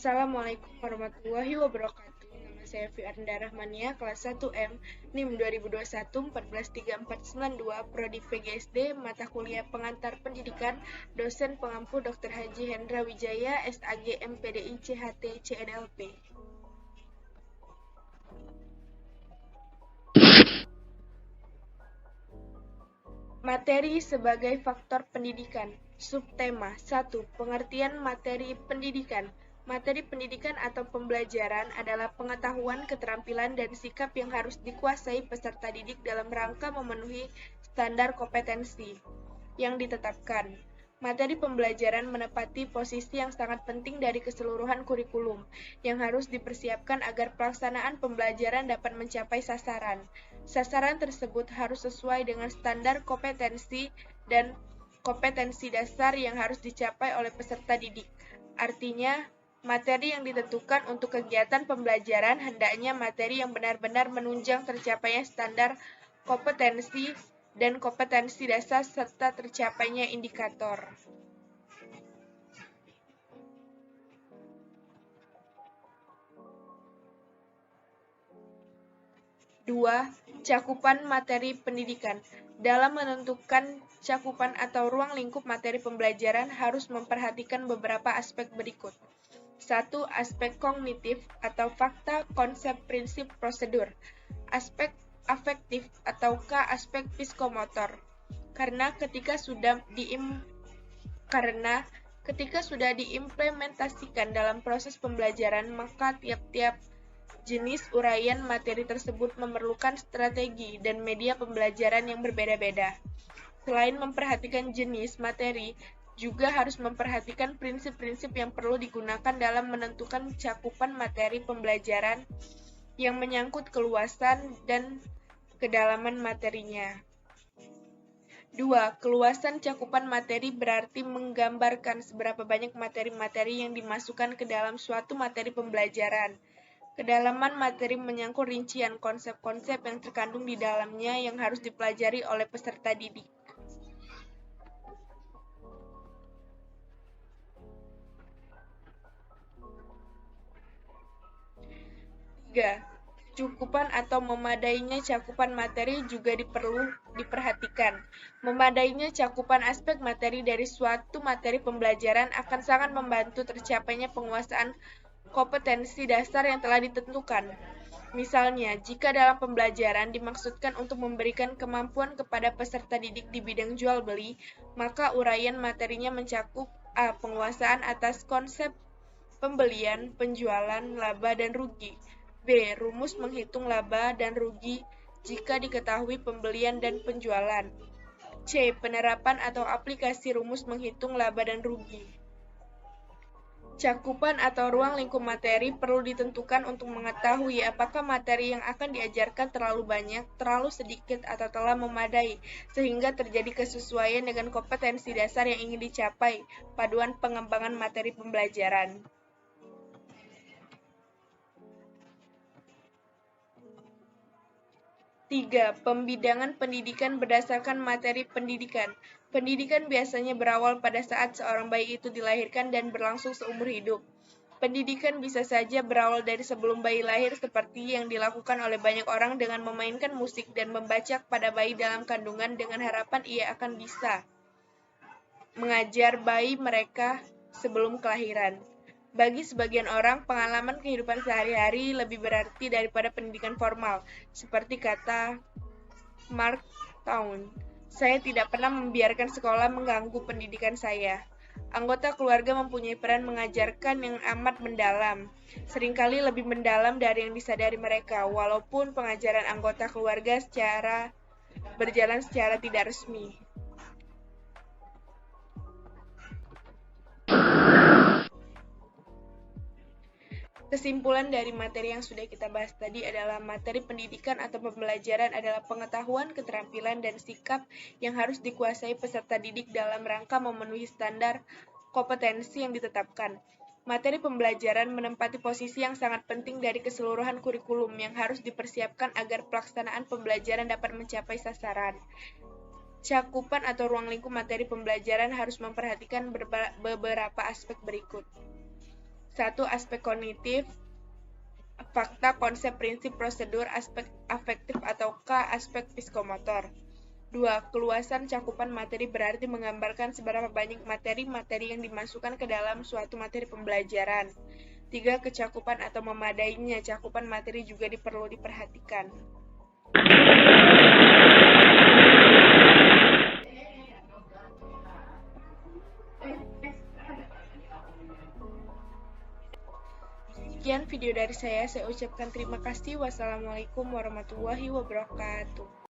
Assalamualaikum warahmatullahi wabarakatuh. Nama saya Fiarda Rahmania, kelas 1M, NIM 2021 143492, Prodi VGSD, mata kuliah pengantar pendidikan, dosen pengampu Dr. Haji Hendra Wijaya, SAG MPDI CHT CNLP. Materi sebagai faktor pendidikan. Subtema 1. Pengertian materi pendidikan. Materi pendidikan atau pembelajaran adalah pengetahuan, keterampilan, dan sikap yang harus dikuasai peserta didik dalam rangka memenuhi standar kompetensi yang ditetapkan. Materi pembelajaran menempati posisi yang sangat penting dari keseluruhan kurikulum, yang harus dipersiapkan agar pelaksanaan pembelajaran dapat mencapai sasaran. Sasaran tersebut harus sesuai dengan standar kompetensi dan kompetensi dasar yang harus dicapai oleh peserta didik. Artinya, materi yang ditentukan untuk kegiatan pembelajaran hendaknya materi yang benar-benar menunjang tercapainya standar kompetensi dan kompetensi dasar serta tercapainya indikator. Dua, cakupan materi pendidikan. Dalam menentukan cakupan atau ruang lingkup materi pembelajaran harus memperhatikan beberapa aspek berikut. 1. Aspek kognitif atau fakta, konsep, prinsip, prosedur. Aspek afektif atau aspek psikomotor. Karena ketika sudah diimplementasikan dalam proses pembelajaran, maka tiap-tiap jenis uraian materi tersebut memerlukan strategi dan media pembelajaran yang berbeda-beda. Selain memperhatikan jenis materi, juga harus memperhatikan prinsip-prinsip yang perlu digunakan dalam menentukan cakupan materi pembelajaran yang menyangkut keluasan dan kedalaman materinya. 2. Keluasan cakupan materi berarti menggambarkan seberapa banyak materi-materi yang dimasukkan ke dalam suatu materi pembelajaran. Kedalaman materi menyangkut rincian konsep-konsep yang terkandung di dalamnya yang harus dipelajari oleh peserta didik. 3. Cukupan atau memadainya cakupan materi juga perlu diperhatikan. Memadainya cakupan aspek materi dari suatu materi pembelajaran akan sangat membantu tercapainya penguasaan kompetensi dasar yang telah ditentukan. Misalnya, jika dalam pembelajaran dimaksudkan untuk memberikan kemampuan kepada peserta didik di bidang jual beli, maka uraian materinya mencakup A. Penguasaan atas konsep pembelian, penjualan, laba, dan rugi. B. Rumus menghitung laba dan rugi jika diketahui pembelian dan penjualan. C. Penerapan atau aplikasi rumus menghitung laba dan rugi. Cakupan atau ruang lingkup materi perlu ditentukan untuk mengetahui apakah materi yang akan diajarkan terlalu banyak, terlalu sedikit, atau telah memadai, sehingga terjadi kesesuaian dengan kompetensi dasar yang ingin dicapai, paduan pengembangan materi pembelajaran. 3. Pembidangan pendidikan berdasarkan materi pendidikan. Pendidikan biasanya berawal pada saat seorang bayi itu dilahirkan dan berlangsung seumur hidup. Pendidikan bisa saja berawal dari sebelum bayi lahir seperti yang dilakukan oleh banyak orang dengan memainkan musik dan membaca pada bayi dalam kandungan dengan harapan ia akan bisa mengajar bayi mereka sebelum kelahiran. Bagi sebagian orang, pengalaman kehidupan sehari-hari lebih berarti daripada pendidikan formal, seperti kata Mark Twain. Saya tidak pernah membiarkan sekolah mengganggu pendidikan saya. Anggota keluarga mempunyai peran mengajarkan yang amat mendalam, seringkali lebih mendalam dari yang disadari mereka, walaupun pengajaran anggota keluarga berjalan secara tidak resmi. Kesimpulan dari materi yang sudah kita bahas tadi adalah materi pendidikan atau pembelajaran adalah pengetahuan, keterampilan, dan sikap yang harus dikuasai peserta didik dalam rangka memenuhi standar kompetensi yang ditetapkan. Materi pembelajaran menempati posisi yang sangat penting dari keseluruhan kurikulum yang harus dipersiapkan agar pelaksanaan pembelajaran dapat mencapai sasaran. Cakupan atau ruang lingkup materi pembelajaran harus memperhatikan beberapa aspek berikut. 1. Aspek kognitif, fakta, konsep, prinsip, prosedur, aspek afektif atau aspek psikomotor. 2. Keluasan cakupan materi berarti menggambarkan seberapa banyak materi-materi yang dimasukkan ke dalam suatu materi pembelajaran. 3. Kecakupan atau memadainya cakupan materi juga perlu diperhatikan. Sekian video dari saya ucapkan terima kasih. Wassalamualaikum warahmatullahi wabarakatuh.